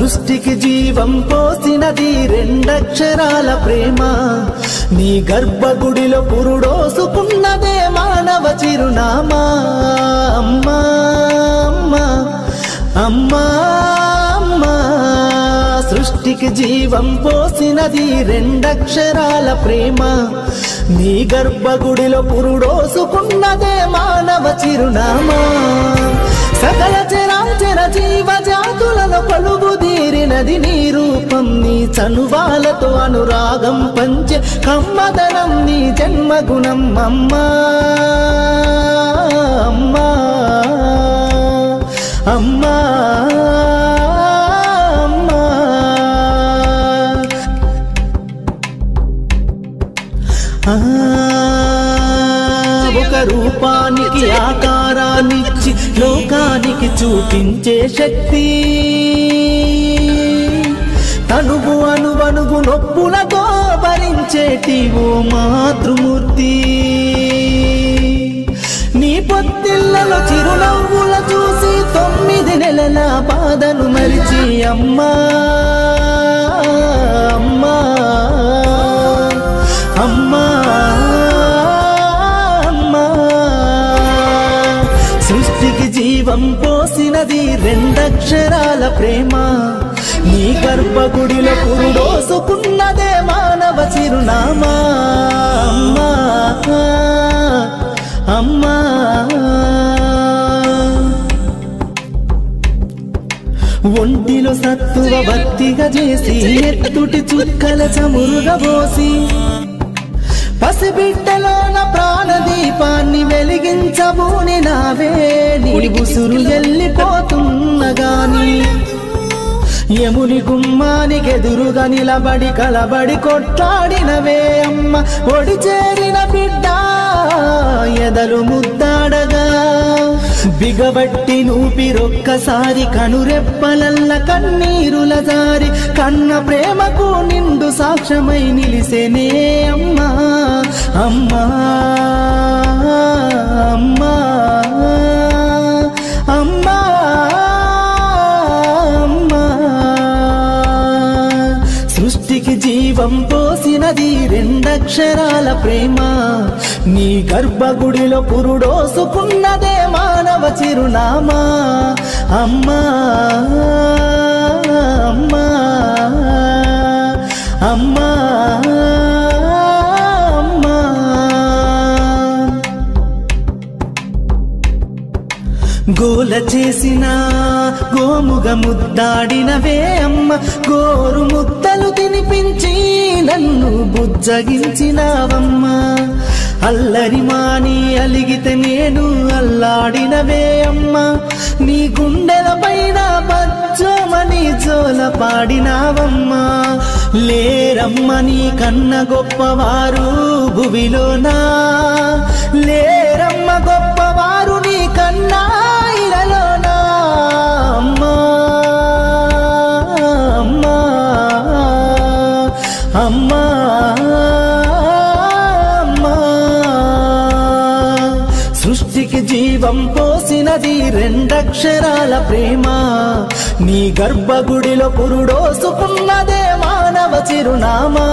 సృష్టికి జీవం పోసినది రెండక్షరాల ప్రేమ నీ గర్భగుడిలో పురుడోసుకున్నదే మానవ చిరునామా అమ్మా అమ్మా అమ్మా అమ్మా సృష్టికి జీవం పోసినది రెండక్షరాల ప్రేమ నీ గర్భగుడిలో పురుడోసుకున్నదే మానవ చిరునామా సకల చరాచర జీవజాతులలో కొలువుదీరినది నీ రూపం నీ చనువాలతో అనురాగం పంచే కమ్మదనం నీ జన్మగుణం అమ్మా అమ్మా అమ్మా ఒక రూపానికి ఆకారాన్నిచ్చి లోకానికి చూపించే శక్తి తనువు అనువనువు నొప్పులతో భరించేటి ఓ మాతృమూర్తి నీ పొత్తిళ్లలో చిరునవ్వుల చూసి 9 నెలల బాధను మరిచి అమ్మా అమ్మా అమ్మా అమ్మా సృష్టికి జీవం పోసినది రెండక్షరాల ప్రేమ నీ గర్భగుడిలో పురుడోసుకున్నదే మానవ చిరునామా అమ్మా అమ్మా ఒంటిలో సత్తువ భక్తిగా చేసి ఎత్తుటి చుక్కల చమురుగా పోసి పసిబిడ్డలోన ప్రాణదీపాన్ని వెలిగించబూని నావే నీ ఉసురు వెళ్ళిపోతున్నగాని యముని గుమ్మానికి ఎదురుగా నిలబడి కలబడి కొట్లాడినవే అమ్మ ఒడి చేరిన బిడ్డ ఎదలు ముద్దాడగా బిగబట్టి నూపిరొక్కసారి కనురెప్పలల్ల కన్నీరుల జారి కన్న ప్రేమకు నిండు సాక్ష్యమై నిలిసేనే అమ్మా అమ్మా అమ్మా అమ్మా సృష్టికి జీవం పోసినది రెండక్షరాల ప్రేమ నీ గర్భగుడిలో పురుడోసుకున్నదే మానవ చిరునామా అమ్మా అమ్మా అమ్మా అమ్మా గోల చేసిన గోముగ ముద్దాడినవే అమ్మ గోరు ముద్దలు తినిపించి నన్ను బుజ్జగించినావమ్మా అల్లరి మాని అలిగితే నేను అల్లాడినవే అమ్మ నీ గుండెల పైన బచ్చోమని జోల పాడినావమ్మా లేరమ్మ నీ కన్న గొప్పవారు భువిలోనా లేరమ్మ గొప్పవారు నీ కన్నా ఇలలోనా అమ్మా అమ్మా అమ్మా సృష్టికి జీవం పోసినది రెండక్షరాల ప్రేమ నీ గర్భగుడిలో పురుడోసుకున్నదే మానవ చిరునామా